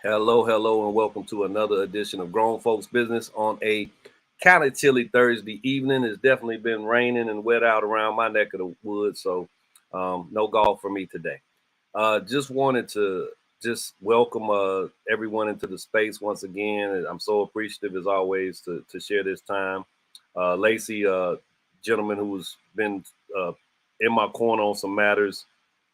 Hello, and welcome to another edition of Grown Folks Business on a kind of chilly Thursday evening. It's definitely been raining and wet out around my neck of the woods, so no golf for me today. Just wanted to just welcome everyone into the space once again. I'm so appreciative as always to share this time. Lacey, gentleman who's been uh, in my corner on some matters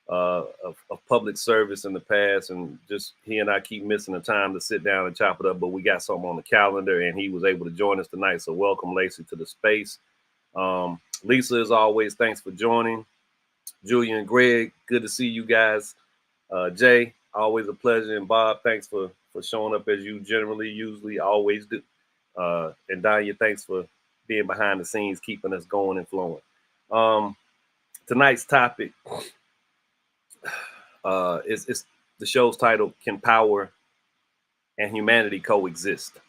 of public service in the past, and just he and I keep missing the time to sit down and chop it up. But we got something on the calendar, and he was able to join us tonight. So welcome, Lacey, to the space. Lisa, as always, thanks for joining. Julia and Greg, good to see you guys. Jay, always a pleasure, and Bob, thanks for showing up as you generally, usually, always do. And Danya, thanks for being behind the scenes, keeping us going and flowing. Tonight's topic it's the show's title, Can Power and Humanity Coexist?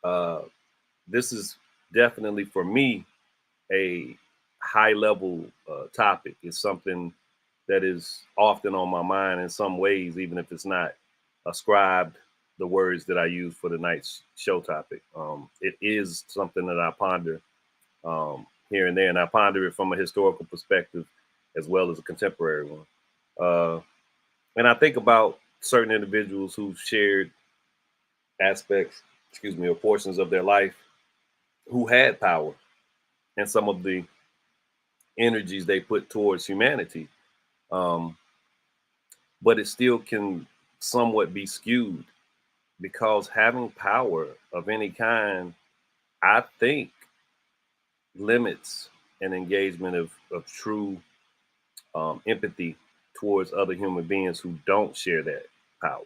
Uh, this is definitely for me a high level topic. It's something that is often on my mind in some ways, even if it's not ascribed the words that I use for tonight's show topic. It is something that I ponder here and there, and I ponder it from a historical perspective as well as a contemporary one. And I think about certain individuals who've shared aspects, or portions of their life who had power and some of the energies they put towards humanity. Um, but it still can somewhat be skewed because having power of any kind, I think, limits an engagement of true empathy towards other human beings who don't share that power,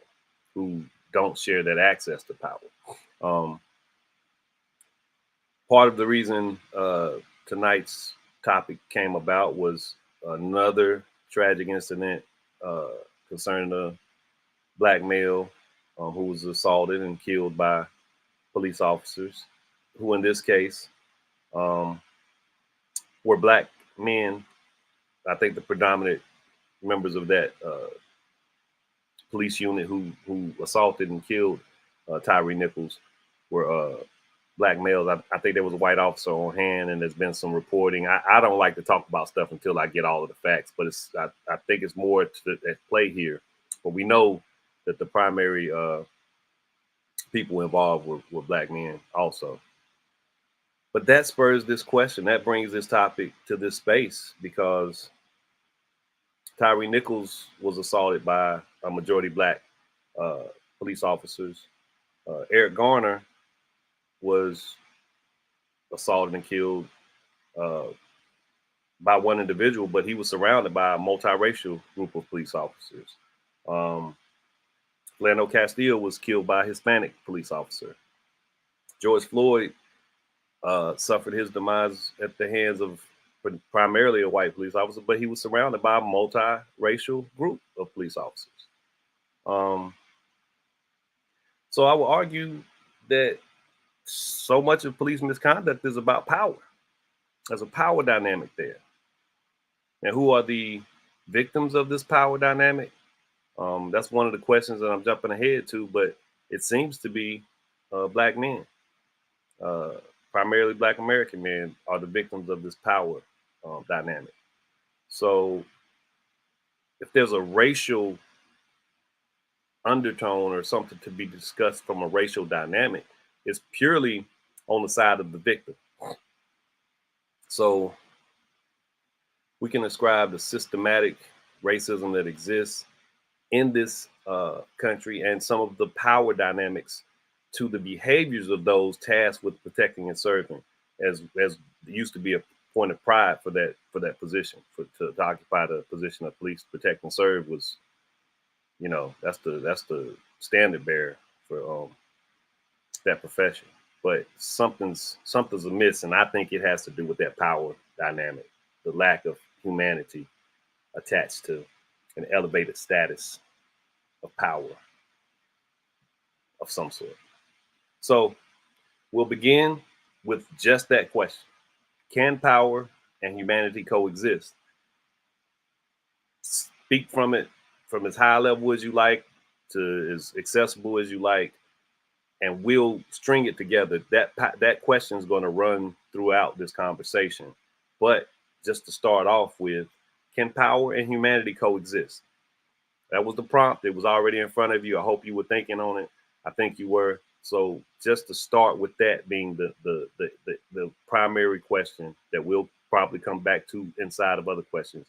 who don't share that access to power. Um, Part of the reason tonight's topic came about was another tragic incident uh, concerning a black male who was assaulted and killed by police officers, who in this case um, were black men. I think the predominant members of that police unit who assaulted and killed Tyree Nichols were black males. I think there was a white officer on hand, and there's been some reporting. I don't like to talk about stuff until I get all of the facts, but I think it's more at play here. But we know that the primary people involved were black men also. But that spurs this question. That brings this topic to this space because Tyree Nichols was assaulted by a majority black uh, police officers. Eric Garner was assaulted and killed uh, by one individual, but he was surrounded by a multiracial group of police officers. Um, Lando Castillo was killed by a Hispanic police officer. George Floyd suffered his demise at the hands of primarily a white police officer, but he was surrounded by a multiracial group of police officers. Um, so I would argue that so much of police misconduct is about power. There's a power dynamic there. And who are the victims of this power dynamic? That's one of the questions that I'm jumping ahead to, but it seems to be black men, uh, primarily black American men, are the victims of this power dynamic. So if there's a racial undertone or something to be discussed from a racial dynamic, it's purely on the side of the victim. So we can ascribe the systematic racism that exists in this country and some of the power dynamics to the behaviors of those tasked with protecting and serving, as used to be a point of pride for that position, to occupy the position of police protect and serve was, that's the standard bearer for that profession. But something's amiss, and I think it has to do with that power dynamic, the lack of humanity attached to an elevated status of power of some sort. So we'll begin with just that question. Can power and humanity coexist? Speak from it from as high level as you like. to as accessible as you like, and we'll string it together. That question is going to run throughout this conversation. But just to start off with, can power and humanity coexist? That was the prompt. It was already in front of you. I hope you were thinking on it. I think you were. So just to start with that being the primary question that we'll probably come back to inside of other questions.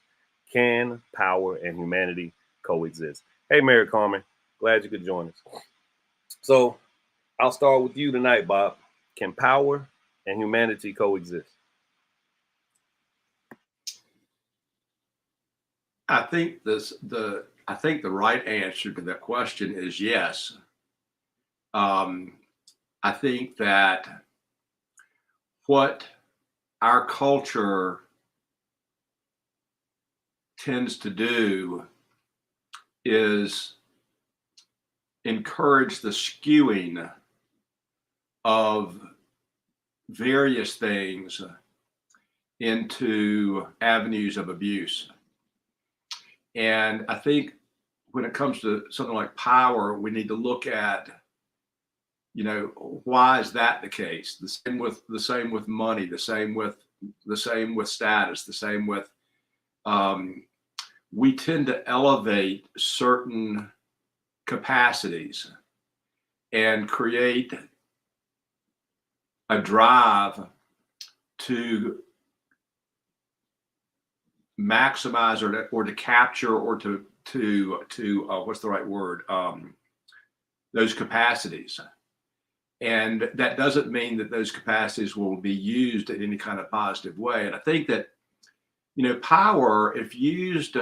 Can power and humanity coexist? Hey, Mary Carmen, glad you could join us. So I'll start with you tonight, Bob. Can power and humanity coexist? I think the right answer to that question is yes. I think that what our culture tends to do is encourage the skewing of various things into avenues of abuse. And I think when it comes to something like power, we need to look at, why is that the case? The same with money, the same with status, the same with we tend to elevate certain capacities and create a drive to maximize or to capture or to what's the right word? Those capacities. And that doesn't mean that those capacities will be used in any kind of positive way. And I think that, power, if used,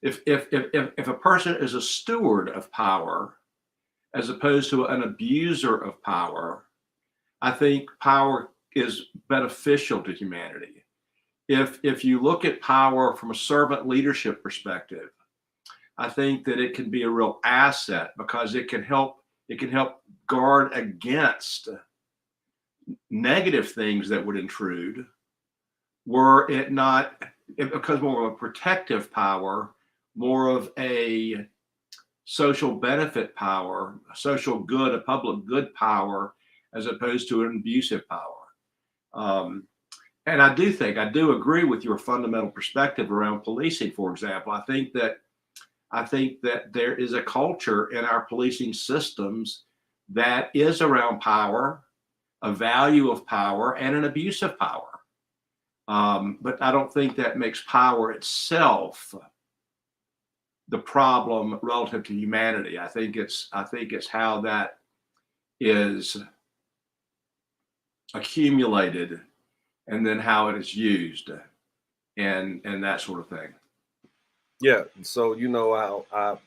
if a person is a steward of power, as opposed to an abuser of power, I think power is beneficial to humanity. If you look at power from a servant leadership perspective, I think that it can be a real asset because it can help guard against negative things that would intrude, were it not because more of a protective power, more of a social benefit power, a social good, a public good power, as opposed to an abusive power. And I do agree with your fundamental perspective around policing, for example. I think that there is a culture in our policing systems that is around power, a value of power, and an abuse of power. But I don't think that makes power itself the problem relative to humanity. I think it's how that is accumulated and then how it is used and that sort of thing. Yeah. So, I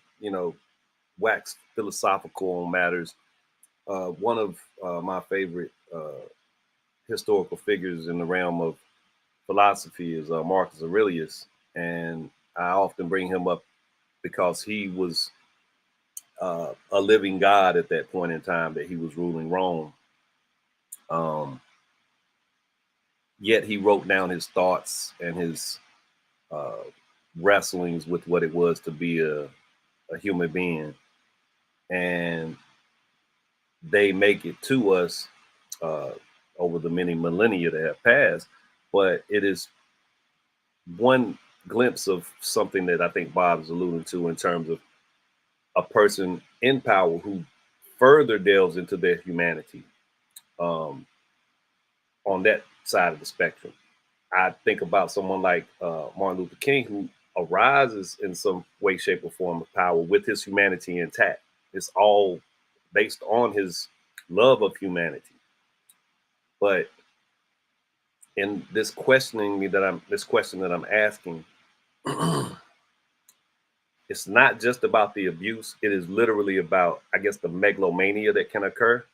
wax philosophical on matters. One of my favorite historical figures in the realm of philosophy is Marcus Aurelius. And I often bring him up because he was a living God at that point in time that he was ruling Rome. Yet he wrote down his thoughts and his wrestlings with what it was to be a human being. And they make it to us over the many millennia that have passed. But it is one glimpse of something that I think Bob is alluding to in terms of a person in power who further delves into their humanity on that side of the spectrum. I think about someone like Martin Luther King, who arises in some way, shape, or form of power with his humanity intact. It's all based on his love of humanity. But in this question that I'm asking, it's not just about the abuse. It is literally about, I guess, the megalomania that can occur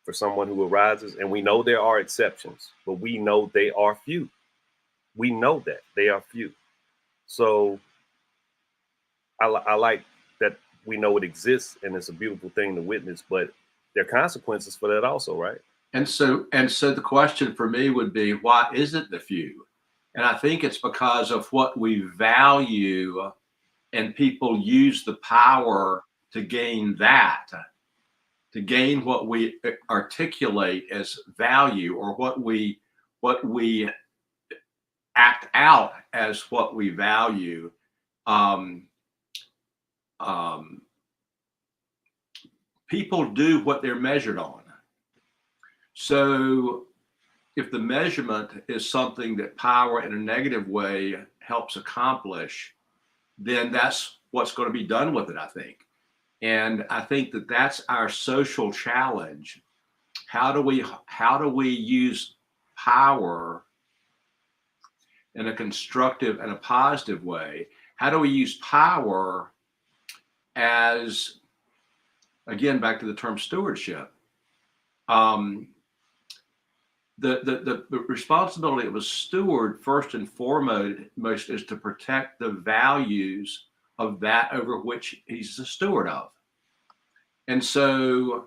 for someone who arises. And we know there are exceptions, but we know they are few. We know that they are few. So I like that we know it exists and it's a beautiful thing to witness, but there are consequences for that also, right? And so the question for me would be, why is it the few? And I think it's because of what we value, and people use the power to gain that, to gain what we articulate as value, or what we act out as what we value. People do what they're measured on. So if the measurement is something that power in a negative way helps accomplish, then that's what's going to be done with it, I think. And I think that that's our social challenge. How do we use power in a constructive and a positive way? How do we use power as, again, back to the term stewardship? The responsibility of a steward, first and foremost, is to protect the values of that over which he's the steward of. And so,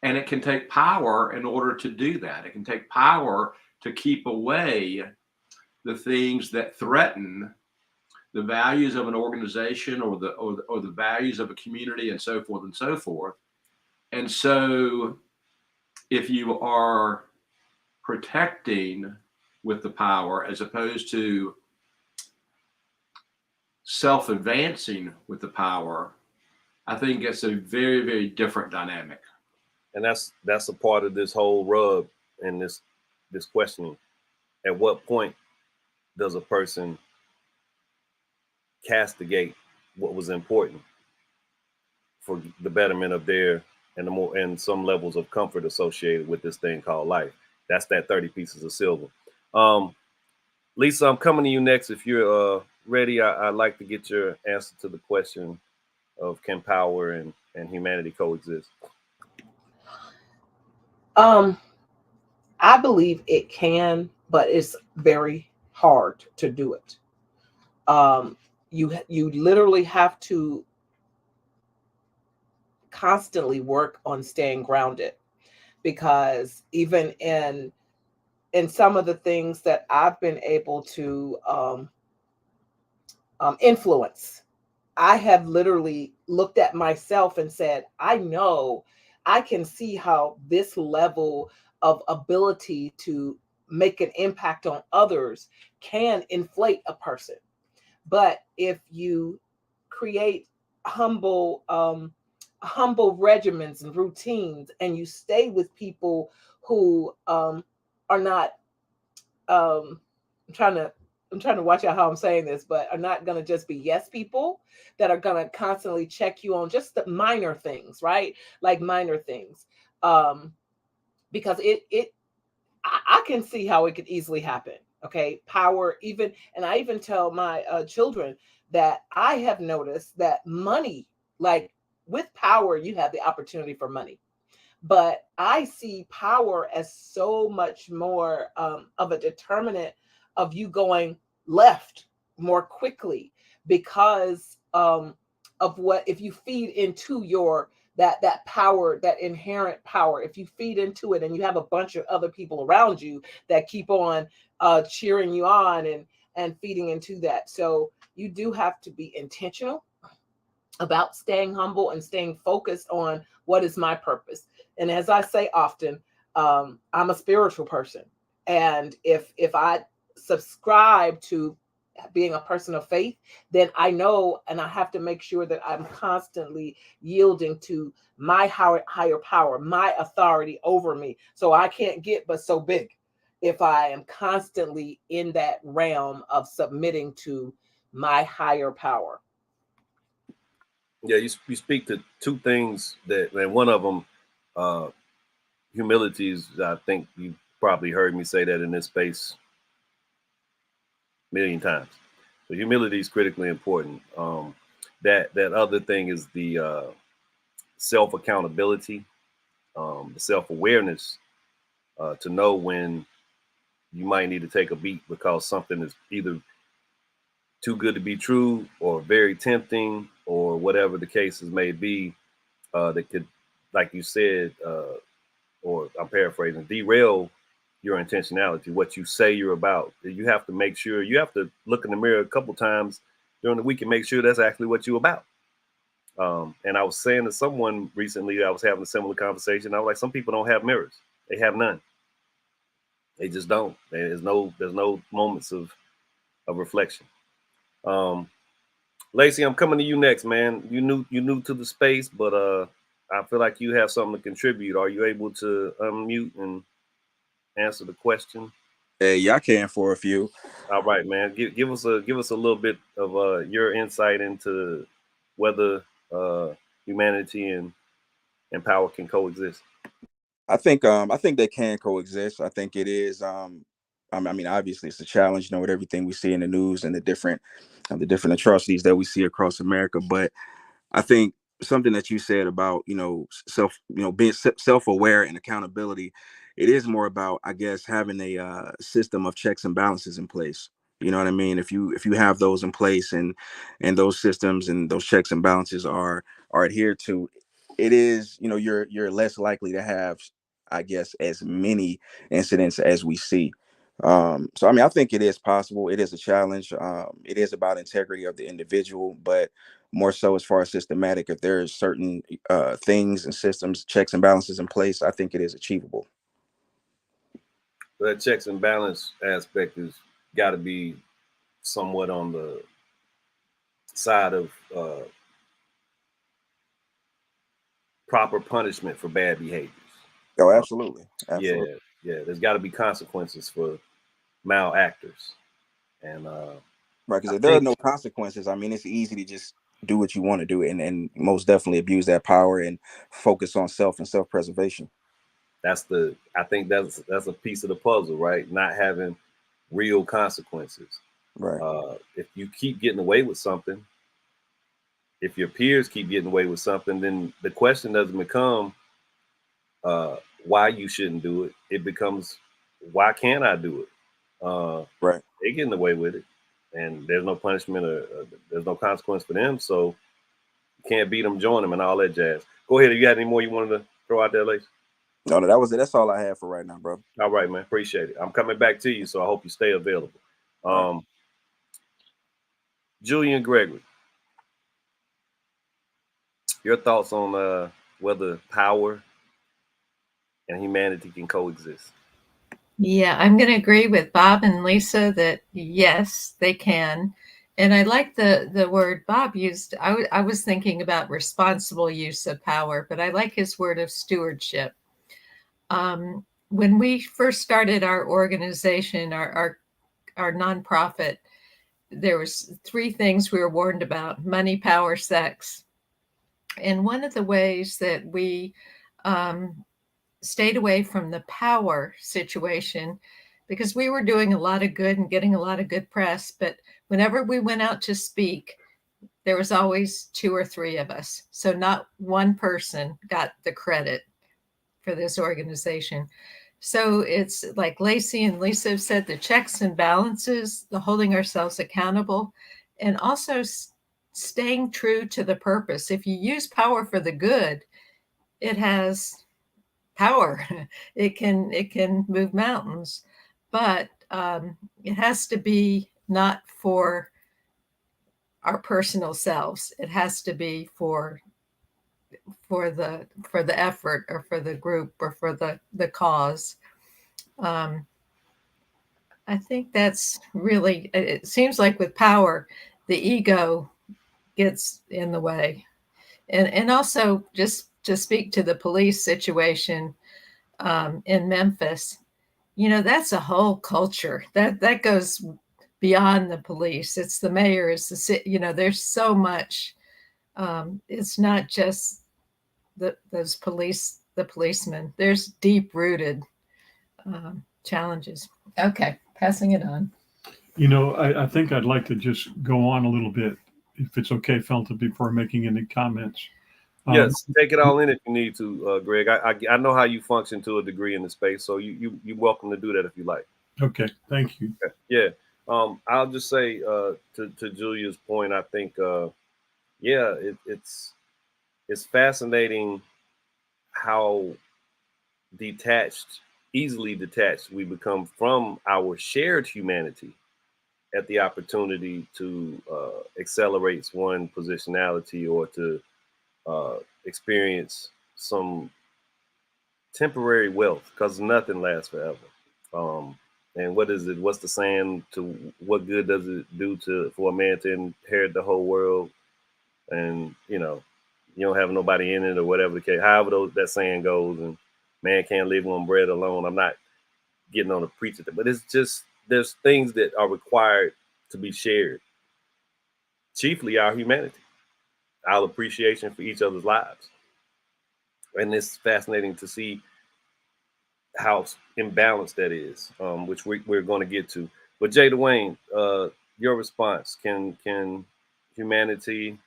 and it can take power in order to do that. It can take power to keep away the things that threaten the values of an organization, or the values of a community, and so forth and so forth. And so if you are protecting with the power as opposed to self-advancing with the power, I think it's a very, very different dynamic. And that's a part of this whole rub and this questioning. At what point does a person castigate what was important for the betterment of their and some levels of comfort associated with this thing called life? That's that 30 pieces of silver. Lisa, I'm coming to you next. If you're ready, I'd like to get your answer to the question of, can power and humanity coexist? I believe it can, but it's very hard to do it. You literally have to constantly work on staying grounded, because even in some of the things that I've been able to influence, I have literally looked at myself and said, I know I can see how this level of ability to make an impact on others can inflate a person. But if you create humble regimens and routines, and you stay with people who are not, I'm trying to watch out how I'm saying this, but are not going to just be yes people that are going to constantly check you on just the minor things, right? Like minor things. Because I can see how it could easily happen. Okay. Power, even, and I even tell my children that I have noticed that money, like with power, you have the opportunity for money. But I see power as so much more of a determinant of you going left more quickly, because of what, if you feed into your that power, that inherent power, if you feed into it and you have a bunch of other people around you that keep on cheering you on and feeding into that. So you do have to be intentional about staying humble and staying focused on what is my purpose. And as I say often, I'm a spiritual person. And if I subscribe to being a person of faith, then I know, and I have to make sure that I'm constantly yielding to my higher power, my authority over me. So I can't get but so big if I am constantly in that realm of submitting to my higher power. Yeah, you speak to two things that, and one of them, humility is, I think you probably heard me say that in this space a million times. So humility is critically important. That other thing is the self accountability, the self awareness, to know when you might need to take a beat because something is either too good to be true or very tempting or whatever the cases may be, that could, like you said, or I'm paraphrasing, derail your intentionality, what you say you're about. You have to make sure, you have to look in the mirror a couple times during the week and make sure that's actually what you're about. And I was saying to someone recently, I was having a similar conversation. I was like, some people don't have mirrors. They have none. They just don't. There's no moments of reflection. Lacey, I'm coming to you next, man. You new to the space, but I feel like you have something to contribute. Are you able to unmute and answer the question? Yeah, I can for a few. All right, man. Give us a little bit of your insight into whether humanity and power can coexist. I think they can coexist. I think it is. I mean, obviously, it's a challenge, with everything we see in the news and the different atrocities that we see across America. But I think something that you said about being self-aware and accountability, it is more about, I guess, having a system of checks and balances in place. You know what I mean? If you have those in place and those systems and those checks and balances are adhered to, it is, you're less likely to have, I guess, as many incidents as we see. So I mean, I think it is possible. It is a challenge. It is about integrity of the individual, but more so as far as systematic, if there's certain things and systems, checks and balances in place, I think it is achievable. That checks and balance aspect has got to be somewhat on the side of proper punishment for bad behaviors. Oh, absolutely. Absolutely. Yeah. There's got to be consequences for malactors, and right, because if there are no consequences, I mean, it's easy to just do what you want to do, and most definitely abuse that power and focus on self and self-preservation. I think that's a piece of the puzzle, right? Not having real consequences. Right. If you keep getting away with something, if your peers keep getting away with something, then the question doesn't become why you shouldn't do it. It becomes, why can't I do it? Right. They're getting away with it, and there's no punishment or there's no consequence for them, so you can't beat them, join them, and all that jazz. Go ahead. If you got any more you wanted to throw out there, Lacey? No, that was it. That's all I have for right now, bro. All right, man. Appreciate it. I'm coming back to you, so I hope you stay available. Right. Julian Gregory, your thoughts on whether power and humanity can coexist? Yeah, I'm going to agree with Bob and Lisa that yes, they can. And I like the word Bob used. I was thinking about responsible use of power, but I like his word of stewardship. When we first started our organization, our nonprofit, there was 3 things we were warned about: money, power, sex. And one of the ways that we stayed away from the power situation, because we were doing a lot of good and getting a lot of good press, but whenever we went out to speak, there was always 2 or 3 of us. So not one person got the credit for this organization. So it's like Lacey and Lisa have said, the checks and balances, the holding ourselves accountable, and also staying true to the purpose. If you use power for the good, it has power. It can move mountains, but it has to be not for our personal selves. It has to be for the effort, or for the group, or for the cause. I think that's really, it seems like with power, the ego gets in the way. And also, just to speak to the police situation in Memphis, that's a whole culture that goes beyond the police. It's the mayor, it's the city, there's so much. It's not just the policemen. There's deep rooted challenges. Okay, passing it on. I think I'd like to just go on a little bit, if it's okay, Felton, before making any comments. Yes, take it all in if you need to, Greg. I know how you function to a degree in the space, so you're welcome to do that if you like. Okay, thank you. Okay. Yeah, I'll just say to Julia's point, I think it's fascinating how easily detached we become from our shared humanity at the opportunity to accelerate one positionality or to experience some temporary wealth, because nothing lasts forever. And what is it? What's the saying? To what good does it do for a man to inherit the whole world, and you don't have nobody in it, or whatever the case. However that saying goes, and man can't live on bread alone. I'm not getting on the preacher, but it's just there's things that are required to be shared. Chiefly our humanity, our appreciation for each other's lives, and it's fascinating to see how imbalanced that is, which we're going to get to. But Jay Dwayne, your response: Can humanity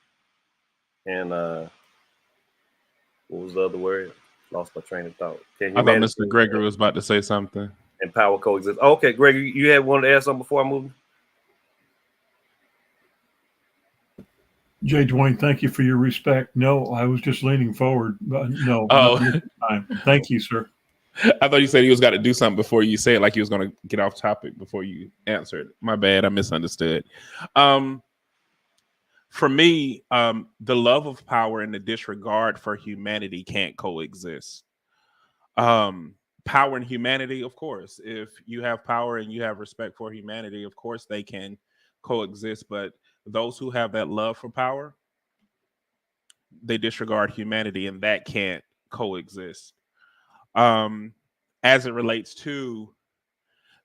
and what was the other word? Lost my train of thought. Can I thought humanity Mr. Gregory was about to say something. and power coexist? Okay, Gregory, you had wanted to add something before I move? Jay Dwayne, thank you for your respect. No, I was just leaning forward. No, Oh. not this time. Thank you, sir. I thought you said he was got to do something before you say it, like he was going to get off topic before you answered. My bad. I misunderstood. For me, the love of power and the disregard for humanity can't coexist. Power and humanity, of course, if you have power and you have respect for humanity, of course they can coexist. But those who have that love for power, they disregard humanity, and that can't coexist. As it relates to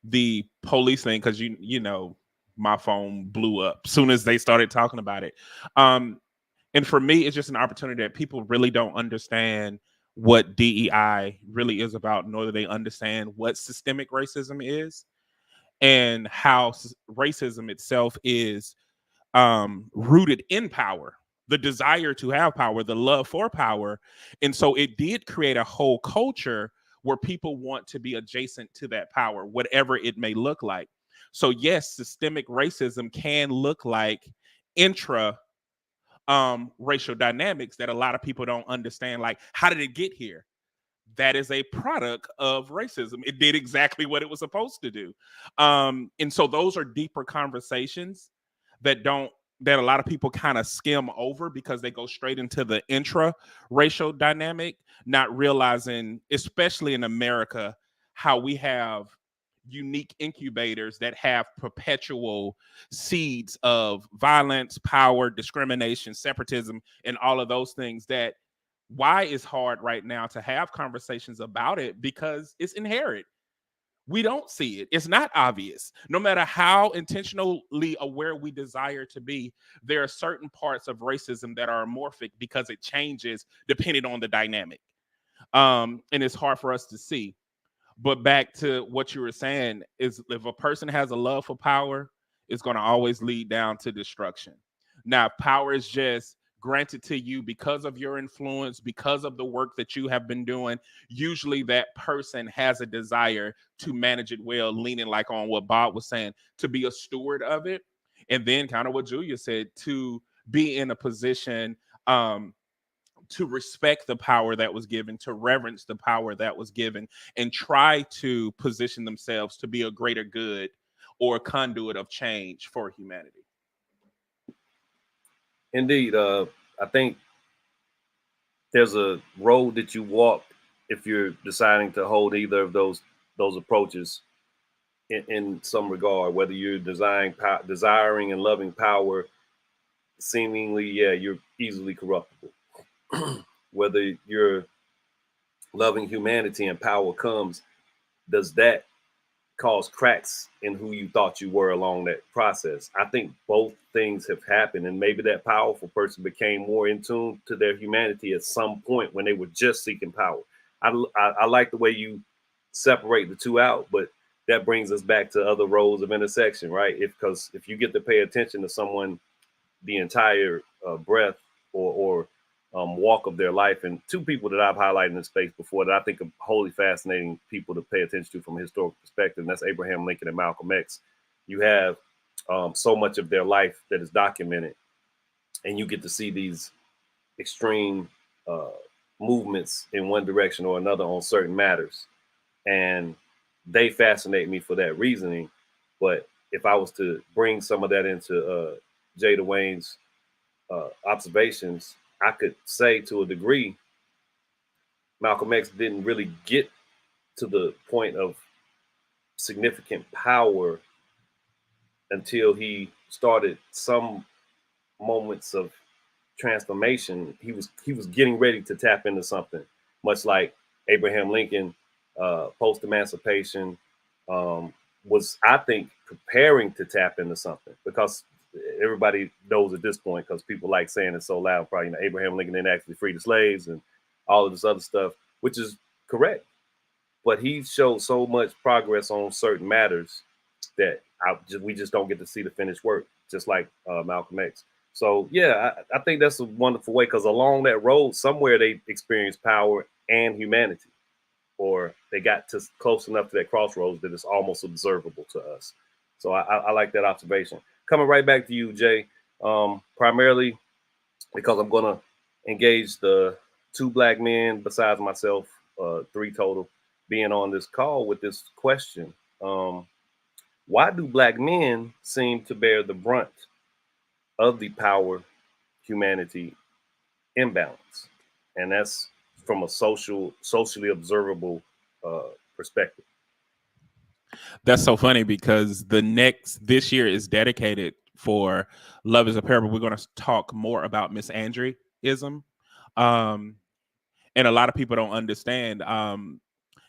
the police thing, because you know my phone blew up as soon as they started talking about it. And for me, it's just an opportunity that people really don't understand what DEI really is about, nor do they understand what systemic racism is and how racism itself is rooted in power, the desire to have power, the love for power. And so it did create a whole culture where people want to be adjacent to that power, whatever it may look like. So yes, systemic racism can look like intra racial dynamics that a lot of people don't understand. Like, how did it get here? That is a product of racism. It did exactly what it was supposed to do. And so those are deeper conversations that a lot of people kind of skim over because they go straight into the intra-racial dynamic, not realizing, especially in America, how we have unique incubators that have perpetual seeds of violence, power, discrimination, separatism, and all of those things. That why it's hard right now to have conversations about it, because it's inherent. We don't see it. It's not obvious. No matter how intentionally aware we desire to be, there are certain parts of racism that are amorphic because it changes depending on the dynamic. And it's hard for us to see. But back to what you were saying, is if a person has a love for power, it's going to always lead down to destruction. Now, if power is just granted to you because of your influence, because of the work that you have been doing, usually that person has a desire to manage it well, leaning like on what Bob was saying, to be a steward of it. And then kind of what Julia said, to be in a position to respect the power that was given, to reverence the power that was given, and try to position themselves to be a greater good or a conduit of change for humanity. Indeed. I think there's a road that you walk if you're deciding to hold either of those approaches in some regard, whether you're desiring and loving power, seemingly, you're easily corruptible. Whether you're loving humanity and power comes, does that cause cracks in who you thought you were along that process? I think both things have happened, and maybe that powerful person became more in tune to their humanity at some point when they were just seeking power. I like the way you separate the two out, but that brings us back to other roles of intersection, right? Because if you get to pay attention to someone the entire breadth or walk of their life, and two people that I've highlighted in this space before that I think are wholly fascinating people to pay attention to from a historical perspective, and that's Abraham Lincoln and Malcolm X. You have so much of their life that is documented, and you get to see these extreme movements in one direction or another on certain matters. And they fascinate me for that reasoning. But if I was to bring some of that into Jay Dwayne's observations, I could say to a degree, Malcolm X didn't really get to the point of significant power until he started some moments of transformation. He was getting ready to tap into something, much like Abraham Lincoln, post emancipation, was, I think, preparing to tap into something, because everybody knows at this point, because people like saying it so loud, probably, Abraham Lincoln didn't actually free the slaves and all of this other stuff, which is correct. But he showed so much progress on certain matters that we just don't get to see the finished work, just like Malcolm X. So yeah, I think that's a wonderful way, because along that road, somewhere they experienced power and humanity, or they got to close enough to that crossroads that it's almost observable to us. So I like that observation. Coming right back to you, Jay, primarily because I'm going to engage the 2 Black men besides myself, 3 total, being on this call with this question. Why do Black men seem to bear the brunt of the power humanity imbalance? And that's from a socially observable perspective. That's so funny, because this year is dedicated for Love is a Parable. We're going to talk more about misandryism. And a lot of people don't understand,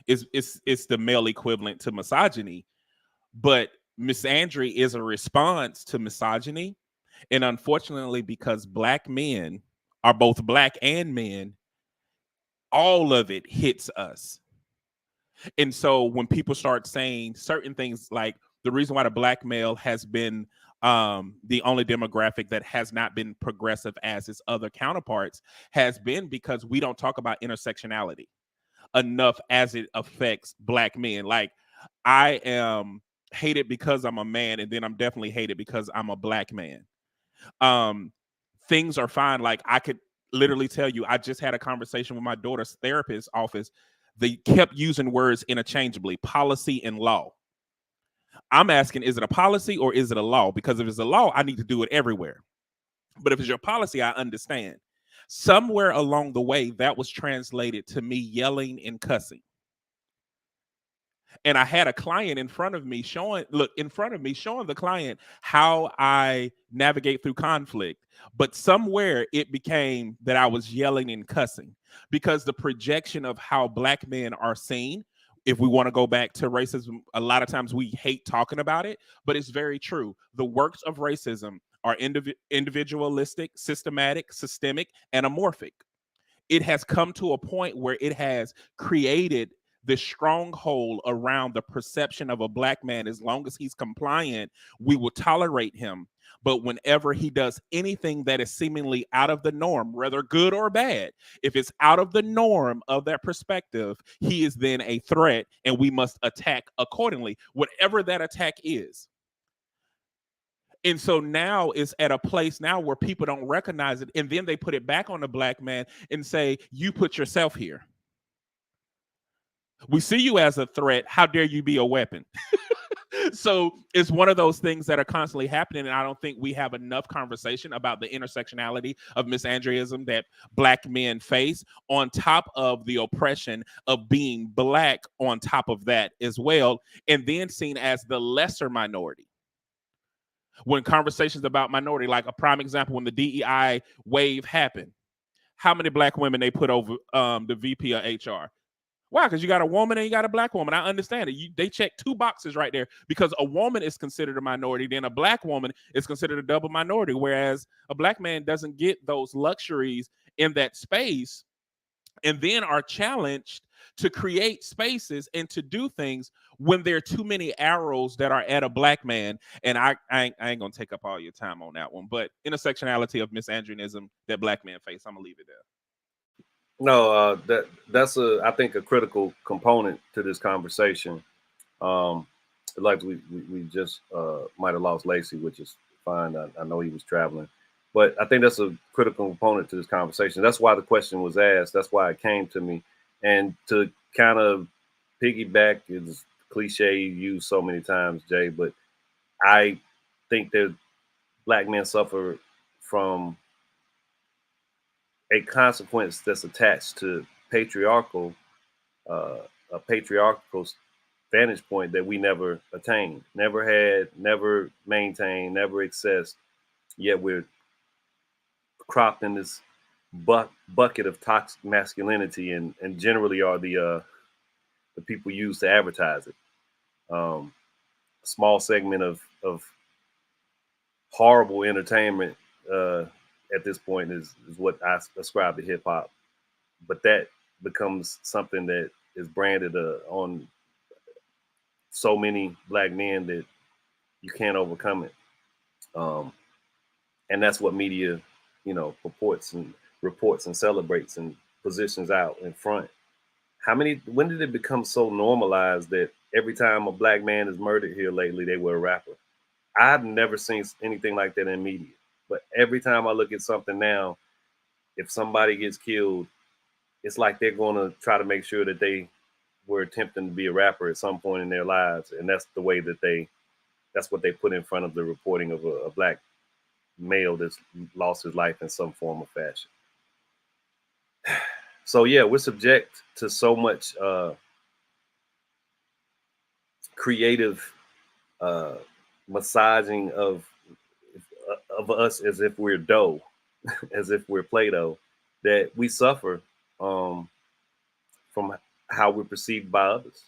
it's the male equivalent to misogyny, but misandry is a response to misogyny. And unfortunately, because Black men are both Black and men, all of it hits us. And so when people start saying certain things, like the reason why the Black male has been the only demographic that has not been progressive as its other counterparts, has been because we don't talk about intersectionality enough as it affects Black men. Like, I am hated because I'm a man, and then I'm definitely hated because I'm a Black man. Things are fine. Like, I could literally tell you, I just had a conversation with my daughter's therapist's office. They kept using words interchangeably, policy and law. I'm asking, is it a policy or is it a law? Because if it's a law, I need to do it everywhere. But if it's your policy, I understand. Somewhere along the way, that was translated to me yelling and cussing. And I had a client in front of me showing the client how I navigate through conflict. But somewhere it became that I was yelling and cussing, because the projection of how Black men are seen, if we want to go back to racism, a lot of times we hate talking about it, but it's very true. The works of racism are individualistic, systematic, systemic, and amorphic. It has come to a point where it has created this stronghold around the perception of a Black man. As long as he's compliant, we will tolerate him. But whenever he does anything that is seemingly out of the norm, whether good or bad, if it's out of the norm of that perspective, he is then a threat, and we must attack accordingly, whatever that attack is. And so now it's at a place now where people don't recognize it, and then they put it back on the Black man and say, you put yourself here. We see you as a threat. How dare you be a weapon? So it's one of those things that are constantly happening, and I don't think we have enough conversation about the intersectionality of misandryism that Black men face, on top of the oppression of being Black on top of that as well, and then seen as the lesser minority. When conversations about minority, like a prime example, when the DEI wave happened, how many Black women they put over the VP of HR? Why? Because you got a woman and you got a Black woman. I understand it. They check 2 boxes right there, because a woman is considered a minority, then a Black woman is considered a double minority, whereas a Black man doesn't get those luxuries in that space, and then are challenged to create spaces and to do things when there are too many arrows that are at a Black man. And I ain't going to take up all your time on that one, but intersectionality of misandryism that Black men face, I'm going to leave it there. No, that's I think a critical component to this conversation. Like we just might have lost Lacey, which is fine. I know he was traveling, but I think that's a critical component to this conversation. That's why the question was asked. That's why it came to me. And to kind of piggyback, is cliche used so many times, Jay, but I think that Black men suffer from a consequence that's attached to patriarchal, a patriarchal vantage point that we never attained, never had, never maintained, never accessed. Yet we're cropped in this bucket of toxic masculinity, and generally are the people used to advertise it. A small segment of horrible entertainment at this point is what I ascribe to hip hop, but that becomes something that is branded on so many Black men that you can't overcome it. And that's what media, purports and reports and celebrates and positions out in front. When did it become so normalized that every time a Black man is murdered here lately, they were a rapper? I've never seen anything like that in media. But every time I look at something now, if somebody gets killed, it's like they're going to try to make sure that they were attempting to be a rapper at some point in their lives. And that's the way that that's what they put in front of the reporting of a Black male that's lost his life in some form or fashion. So yeah, we're subject to so much creative massaging of us as if we're dough, as if we're Play-Doh, that we suffer from how we're perceived by others.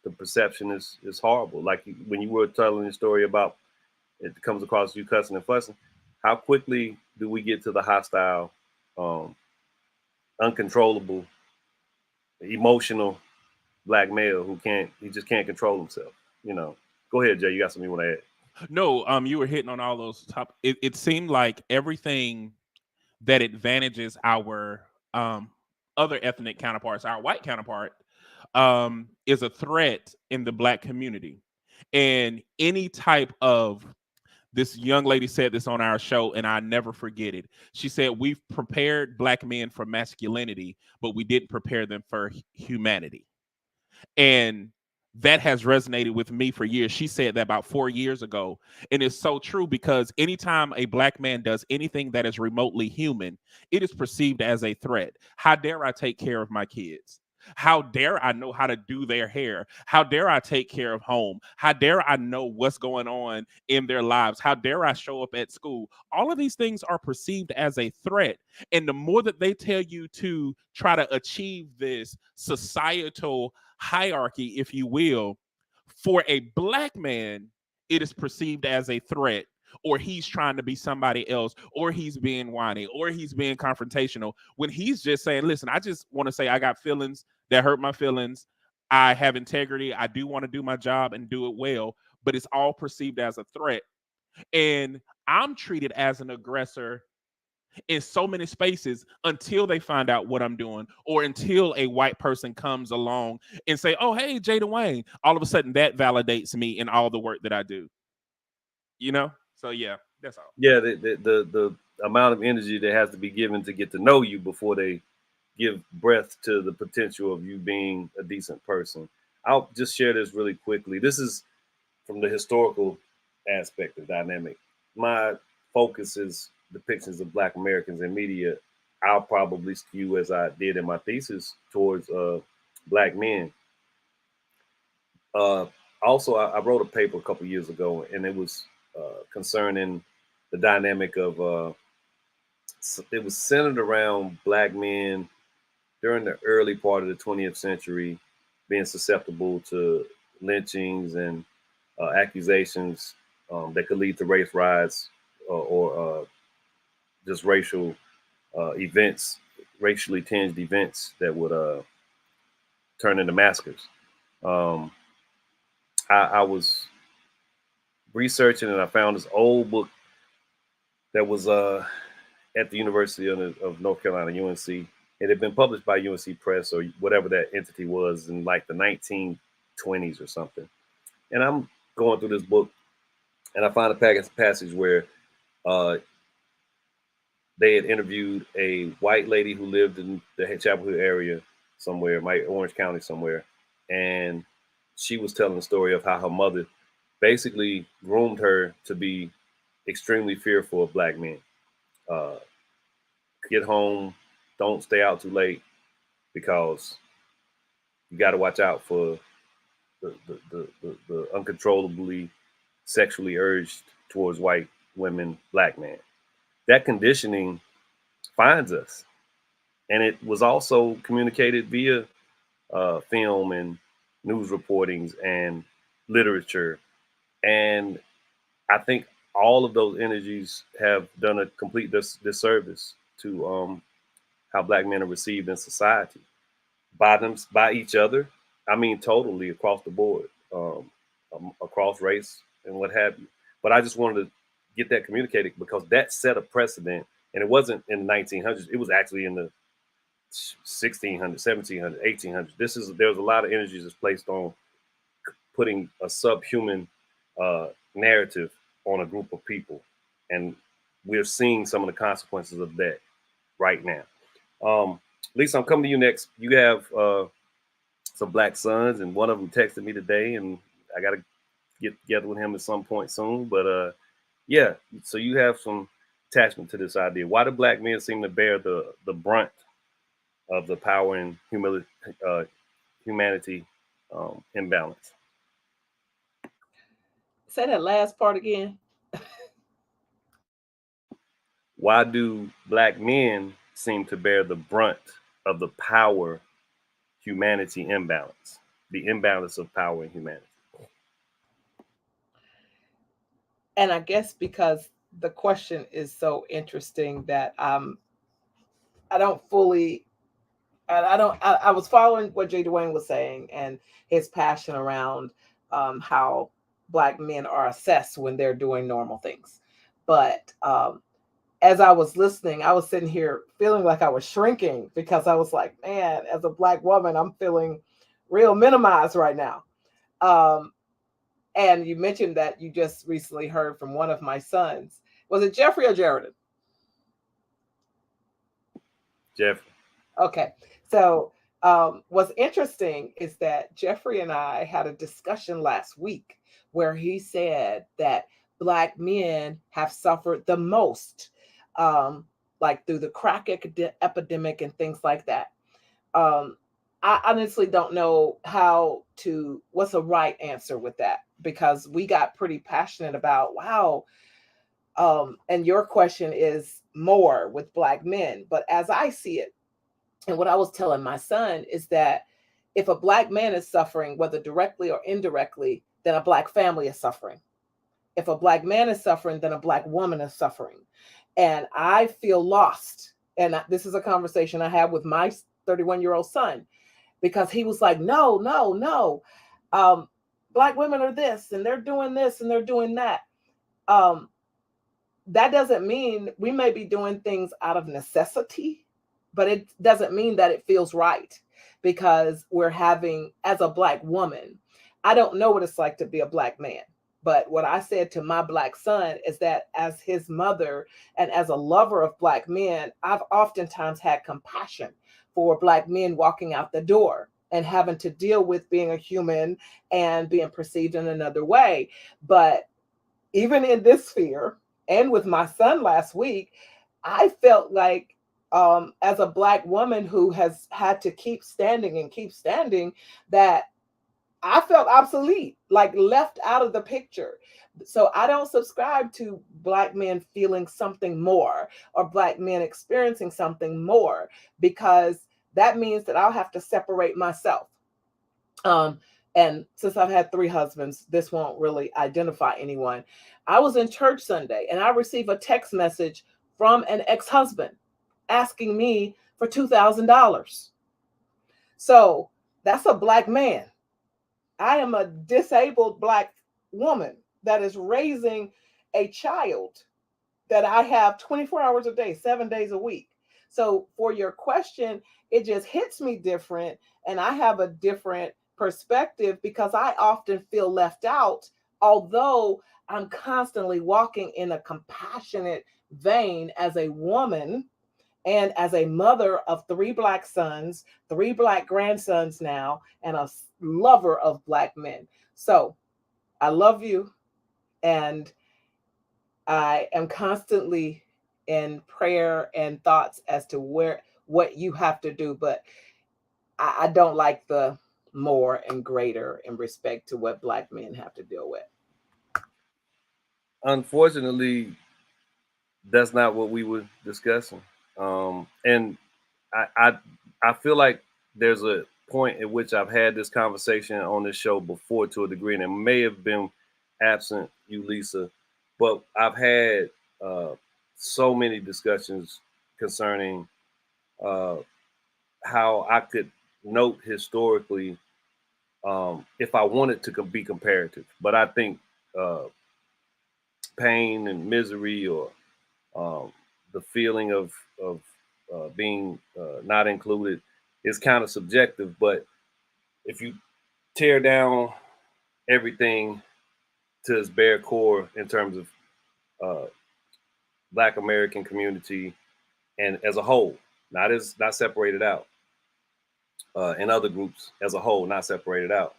The perception is horrible. Like when you were telling the story about it comes across you cussing and fussing, how quickly do we get to the hostile, uncontrollable, emotional Black male he just can't control himself. Go ahead, Jay. You got something you want to add? No, you were hitting on all those it seemed like everything that advantages our other ethnic counterparts, our white counterpart, is a threat in the Black community. And any type of, this young lady said this on our show, and I never forget it. She said, we've prepared Black men for masculinity, but we didn't prepare them for humanity. And that has resonated with me for years. She said that about 4 years ago. And it's so true, because anytime a Black man does anything that is remotely human, it is perceived as a threat. How dare I take care of my kids? How dare I know how to do their hair? How dare I take care of home? How dare I know what's going on in their lives? How dare I show up at school? All of these things are perceived as a threat. And the more that they tell you to try to achieve this societal hierarchy, if you will, for a Black man, it is perceived as a threat, or he's trying to be somebody else, or he's being whiny, or he's being confrontational, when he's just saying, listen, I just want to say I got feelings that hurt my feelings. I have integrity. I do want to do my job and do it well, but it's all perceived as a threat. And I'm treated as an aggressor in so many spaces until they find out what I'm doing, or until a white person comes along and say, oh, hey, Jay Dwayne. All of a sudden that validates me in all the work that I do. So yeah, that's all. Yeah, the amount of energy that has to be given to get to know you before they give breath to the potential of you being a decent person. I'll just share this really quickly. This is from the historical aspect of dynamic. My focus is depictions of Black Americans in media. I'll probably skew, as I did in my thesis, towards Black men. Also, I wrote a paper a couple years ago, and it was concerning the dynamic of it was centered around Black men during the early part of the 20th century being susceptible to lynchings and accusations that could lead to race riots or just racial events, racially tinged events that would turn into massacres. I was researching, and I found this old book that was at the University of North Carolina, UNC. It had been published by UNC Press or whatever that entity was in like the 1920s or something. And I'm going through this book, and I find a passage where they had interviewed a white lady who lived in the Chapel Hill area somewhere, Orange County somewhere. And she was telling the story of how her mother basically groomed her to be extremely fearful of Black men. Get home don't stay out too late, because you got to watch out for the uncontrollably sexually urged towards white women, black men. That conditioning finds us. And it was also communicated via film and news reportings and literature. And I think all of those energies have done a complete disservice to how black men are received in society by each other. I mean, totally across the board, across race and what have you. But I just wanted to get that communicated, because that set a precedent, and it wasn't in the 1900s. It was actually in the 1600s, 1700s, 1800s. There's a lot of energies that's placed on putting a subhuman narrative on a group of people, and we're seeing some of the consequences of that right now. Lisa, I'm coming to you next. You have some black sons, and one of them texted me today, and I got to get together with him at some point soon. But yeah, so you have some attachment to this idea. Why do black men seem to bear the brunt of the power and humanity imbalance? Say that last part again. Why do black men seem to bear the brunt of the power humanity imbalance, the imbalance of power and humanity? And I guess because the question is so interesting that I don't fully, I was following what Jay Dwayne was saying and his passion around how black men are assessed when they're doing normal things. But as I was listening, I was sitting here feeling like I was shrinking, because I was like, man, as a black woman, I'm feeling real minimized right now. And you mentioned that you just recently heard from one of my sons. Was it Jeffrey or Jared? Jeffrey. Okay. So what's interesting is that Jeffrey and I had a discussion last week where he said that black men have suffered the most, like through the crack epidemic and things like that. I honestly don't know what's a right answer with that, because we got pretty passionate about, wow. And your question is more with black men. But as I see it, and what I was telling my son is that if a black man is suffering, whether directly or indirectly, then a black family is suffering. If a black man is suffering, then a black woman is suffering. And I feel lost. And this is a conversation I had with my 31-year-old son, because he was like, no. Black women are this, and they're doing this, and they're doing that. That doesn't mean we may be doing things out of necessity, but it doesn't mean that it feels right, because we're having, as a black woman, I don't know what it's like to be a black man. But what I said to my black son is that as his mother and as a lover of black men, I've oftentimes had compassion for black men walking out the door and having to deal with being a human and being perceived in another way. But even in this sphere, and with my son last week, I felt like as a black woman who has had to keep standing, that I felt obsolete, like left out of the picture. So I don't subscribe to black men feeling something more or black men experiencing something more, because that means that I'll have to separate myself. And since I've had 3 husbands, this won't really identify anyone. I was in church Sunday and I received a text message from an ex-husband asking me for $2,000. So that's a black man. I am a disabled black woman that is raising a child that I have 24 hours a day, 7 days a week. So for your question, it just hits me different. And I have a different perspective because I often feel left out, although I'm constantly walking in a compassionate vein as a woman and as a mother of 3 black sons, 3 black grandsons now, and a lover of black men. So I love you. And I am constantly in prayer and thoughts as to what you have to do. But I don't like the more and greater in respect to what Black men have to deal with. Unfortunately, that's not what we were discussing. And I feel like there's a point at which I've had this conversation on this show before to a degree, and it may have been absent you, Lisa, but I've had so many discussions concerning how I could note historically if I wanted to be comparative. But I think pain and misery, or the feeling of being not included, is kind of subjective. But if you tear down everything to its bare core in terms of Black American community and as a whole, not separated out, and other groups as a whole, not separated out.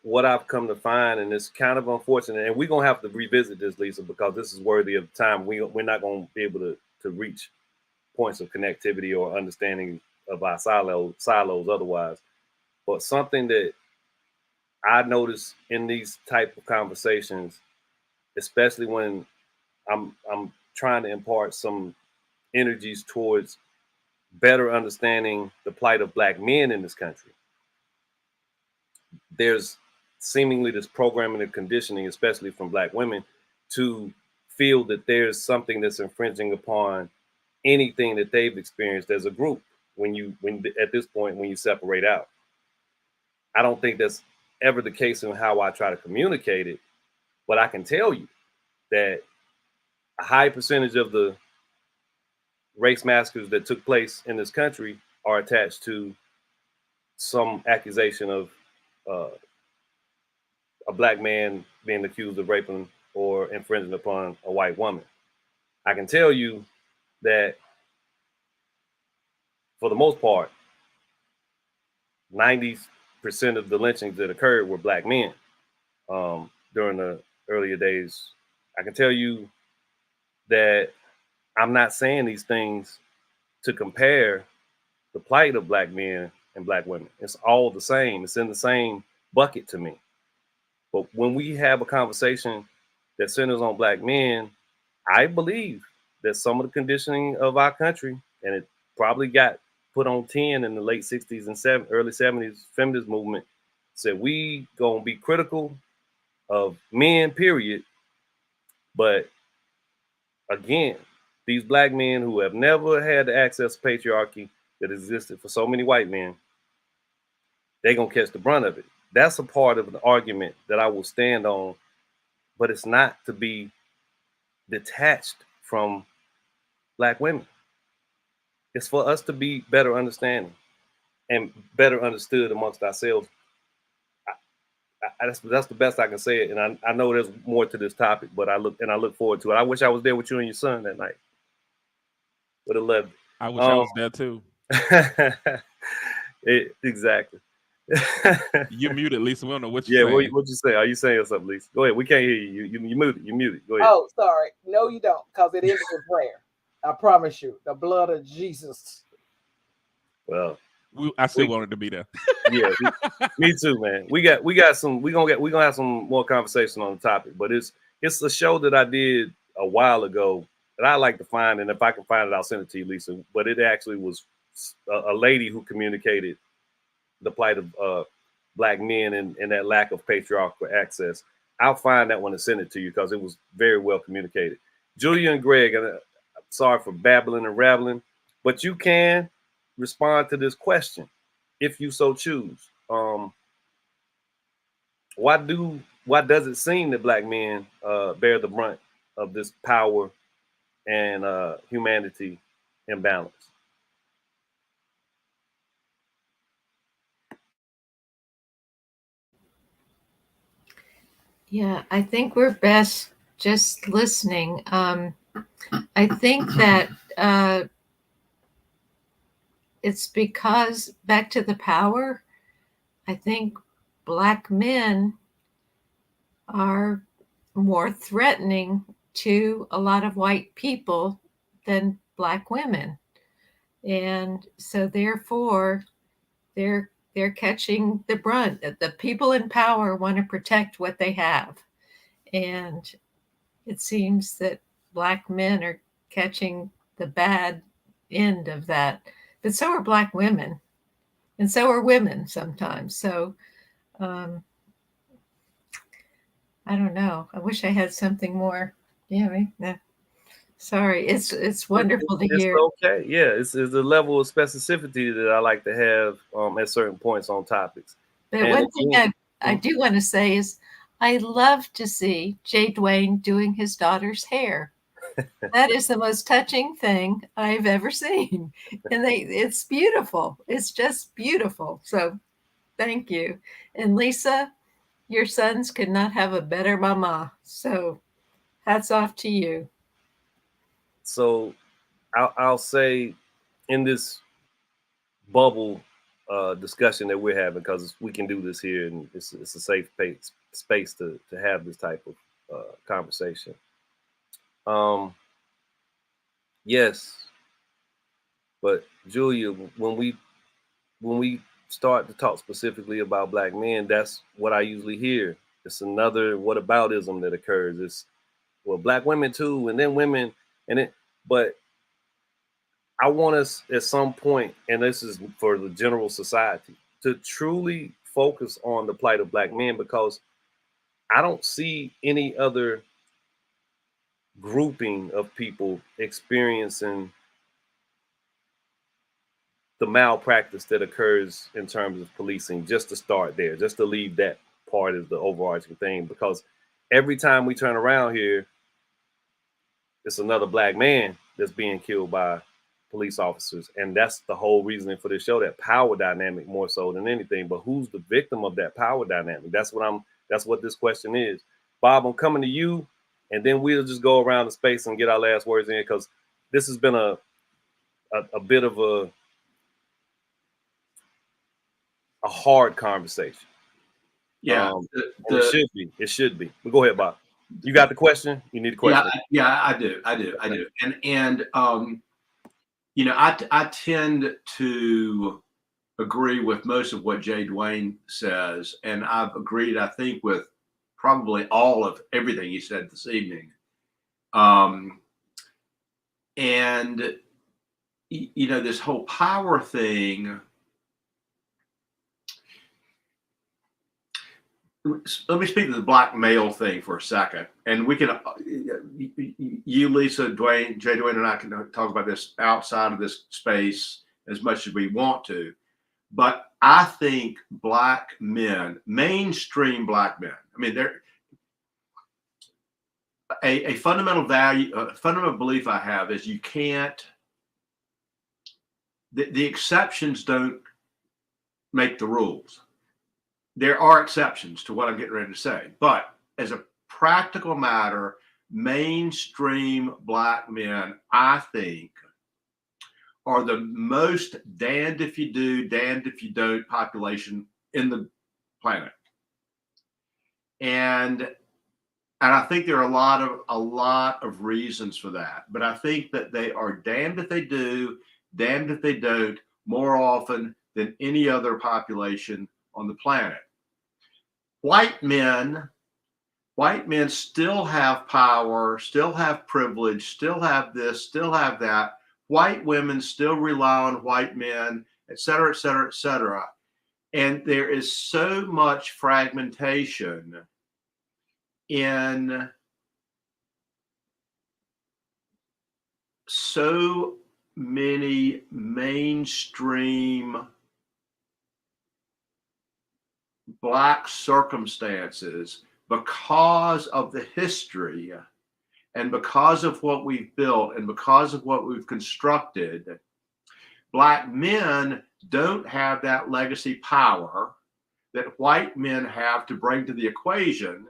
What I've come to find, and it's kind of unfortunate, and we're gonna have to revisit this, Lisa, because this is worthy of time. We're not gonna be able to reach points of connectivity or understanding of our silos otherwise. But something that I notice in these type of conversations, especially when I'm trying to impart some energies towards better understanding the plight of Black men in this country, there's seemingly this programming and conditioning, especially from Black women, to feel that there's something that's infringing upon anything that they've experienced as a group when at this point, when you separate out. I don't think that's ever the case in how I try to communicate it, but I can tell you that a high percentage of the race massacres that took place in this country are attached to some accusation of a Black man being accused of raping or infringing upon a white woman. I can tell you that for the most part, 90% of the lynchings that occurred were Black men during the earlier days. I can tell you that I'm not saying these things to compare the plight of Black men and Black women. It's all the same. It's in the same bucket to me. But when we have a conversation that centers on Black men, I believe that some of the conditioning of our country, and it probably got put on 10 in the late 60s and early 70s feminist movement, said we gonna be critical of men, period. But again, these Black men who have never had the access to patriarchy that existed for so many white men, they're gonna catch the brunt of it. That's a part of the argument that I will stand on, but it's not to be detached from Black women. It's for us to be better understanding and better understood amongst ourselves. That's the best I can say it. And I know there's more to this topic, but I look forward to it. I wish I was there with you and your son that night. Would have loved it. I wish I was there too. Exactly. You're muted, Lisa. We don't know what you're saying. saying. What you say? Are you saying something, Lisa? Go ahead. We can't hear you. You muted. You muted. Go ahead. Oh, sorry. No, you don't, because it ended with prayer. I promise you, the blood of Jesus. Well, I still wanted to be there. Yeah, me too, man. We got some. We're gonna have some more conversation on the topic, but it's a show that I did a while ago that I like to find, and if I can find it, I'll send it to you, Lisa. But it actually was a lady who communicated the plight of Black men and that lack of patriarchal access. I'll find that one and send it to you because it was very well communicated. Julia and Greg, and I'm sorry for babbling and rattling, but you can respond to this question if you so choose. Why does it seem that Black men bear the brunt of this power and humanity imbalance? Yeah, I think we're best just listening. I think that it's because, back to the power, I think Black men are more threatening to a lot of white people than Black women. And so therefore they're catching the brunt. The people in power want to protect what they have. And it seems that Black men are catching the bad end of that. But so are Black women. And so are women sometimes. So I don't know. I wish I had something more. Yeah, no. Sorry. It's wonderful to It's hear. okay. Yeah, it's a level of specificity that I like to have at certain points on topics. But And one thing again, I do want to say is I love to see Jay Dwayne doing his daughter's hair. That is the most touching thing I've ever seen. And it's beautiful. It's just beautiful. So thank you. And Lisa, your sons could not have a better mama. So hats off to you. so I'll say in this bubble discussion that we're having, because we can do this here and it's a safe space to have this type of conversation. Yes, but Julia, when we start to talk specifically about Black men, that's what I usually hear. It's another whataboutism that occurs. It's, well, Black women too, and then women, and it. But I want us at some point, and this is for the general society, to truly focus on the plight of Black men, because I don't see any other grouping of people experiencing the malpractice that occurs in terms of policing. Just to start there, just to leave that part as the overarching thing, because every time we turn around here, it's another Black man that's being killed by police officers. And that's the whole reasoning for this show, that power dynamic more so than anything. But who's the victim of that power dynamic? That's what this question is. Bob, I'm coming to you, and then we'll just go around the space and get our last words in, because this has been a bit of a hard conversation. Yeah, it should be. It should be. But go ahead, Bob. You got the question? You need a question? Yeah, I do. And you know, I tend to agree with most of what Jay Dwayne says, and I've agreed, I think, with probably all of everything he said this evening. And you know, this whole power thing. Let me speak to the Black male thing for a second, and we can, you, Lisa, Dwayne, Jay Dwayne, and I can talk about this outside of this space as much as we want to. But I think Black men, mainstream Black men, I mean, they're a fundamental value, a fundamental belief I have is you can't. The exceptions don't make the rules. There are exceptions to what I'm getting ready to say, but as a practical matter, mainstream Black men, I think, are the most damned if you do, damned if you don't population in the planet. And I think there are a lot of reasons for that. But I think that they are damned if they do, damned if they don't, more often than any other population on the planet. White men still have power, still have privilege, still have this, still have that. White women still rely on white men, et cetera, et cetera, et cetera. And there is so much fragmentation in so many mainstream Black circumstances because of the history and because of what we've built and because of what we've constructed. Black men don't have that legacy power that white men have to bring to the equation.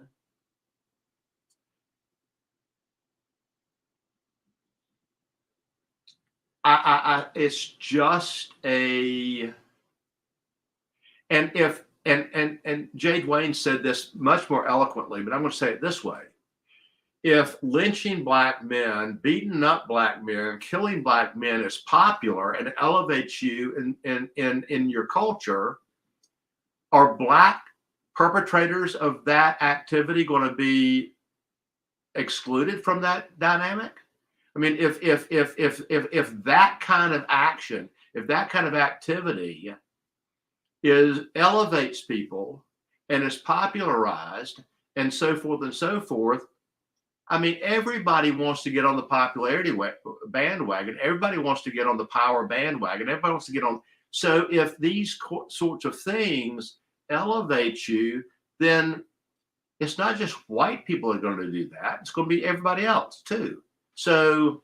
It's just a, and if, and Jay Dwayne said this much more eloquently, but I'm going to say it this way. if lynching black men, beating up black men, killing black men is popular and elevates you in your culture, are black perpetrators of that activity going to be excluded from that dynamic? I mean, if that kind of action, if that kind of activity elevates people and is popularized and so forth and so forth, I mean, everybody wants to get on the popularity bandwagon. Everybody wants to get on the power bandwagon. Everybody wants to get on. So if these sorts of things elevate you, then it's not just white people are going to do that. It's going to be everybody else too. So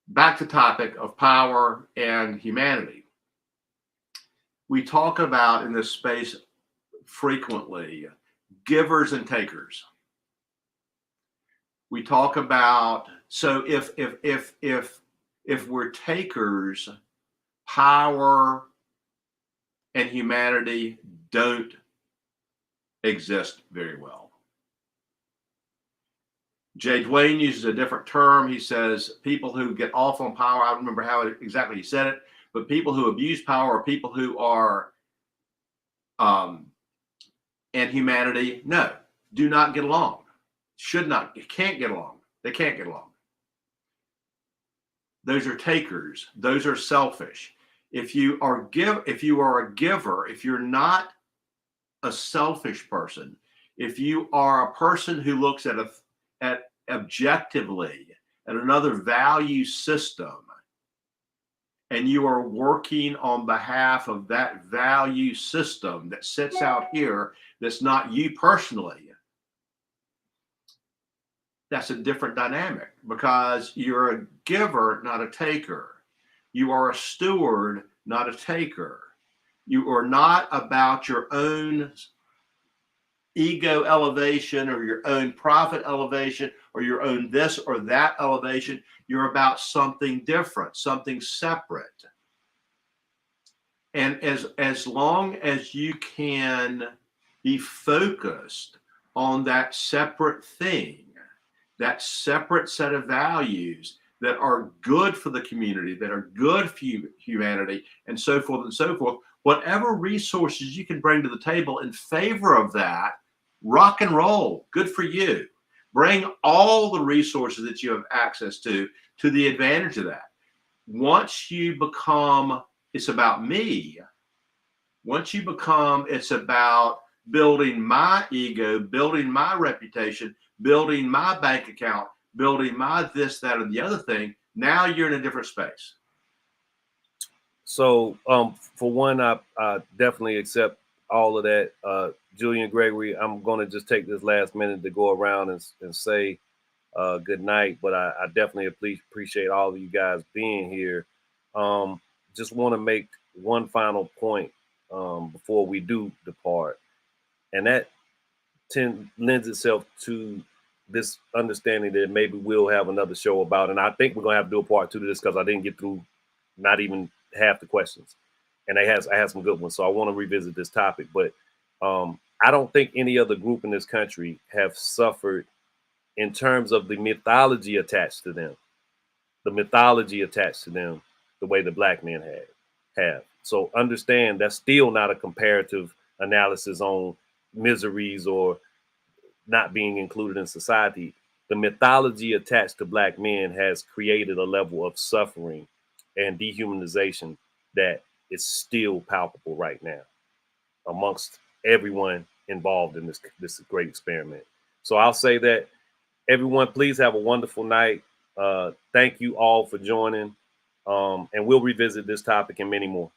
back to the topic of power and humanity. We talk about in this space frequently givers and takers. We talk about, so if we're takers, power and humanity don't exist very well. Jay Dwayne uses a different term. He says people who get off on power, I don't remember how exactly he said it, but people who abuse power are people who are and humanity, no, do not get along. Should not, can't get along. They can't get along. Those are takers. Those are selfish. If you are a giver, if you're not a selfish person, if you are a person who looks at objectively at another value system, and you are working on behalf of that value system that sits out here, that's not you personally, that's a different dynamic, because you're a giver, not a taker. You are a steward, not a taker. You are not about your own ego elevation or your own profit elevation or your own this or that elevation. You're about something different, something separate. And as long as you can be focused on that separate thing, that separate set of values that are good for the community, that are good for humanity, and so forth, whatever resources you can bring to the table in favor of that, rock and roll, good for you. Bring all the resources that you have access to the advantage of that. Once you become, it's about me, once you become, it's about building my ego, building my reputation, building my bank account, building my this, that, or the other thing, now you're in a different space. So for one, I definitely accept all of that. Julian Gregory, I'm going to just take this last minute to go around and say good night, but I definitely appreciate all of you guys being here. Just want to make one final point before we do depart, and that lends itself to this understanding that maybe we'll have another show about, and I think we're gonna have to do a part 2 to this because I didn't get through not even half the questions, and I had some good ones, so I want to revisit this topic. But I don't think any other group in this country have suffered in terms of the mythology attached to them, the way the black men have. So understand that's still not a comparative analysis on miseries or not being included in society. The mythology attached to black men has created a level of suffering and dehumanization that is still palpable right now amongst everyone involved in this great experiment. So I'll say that everyone, please have a wonderful night. Thank you all for joining. And we'll revisit this topic and many more.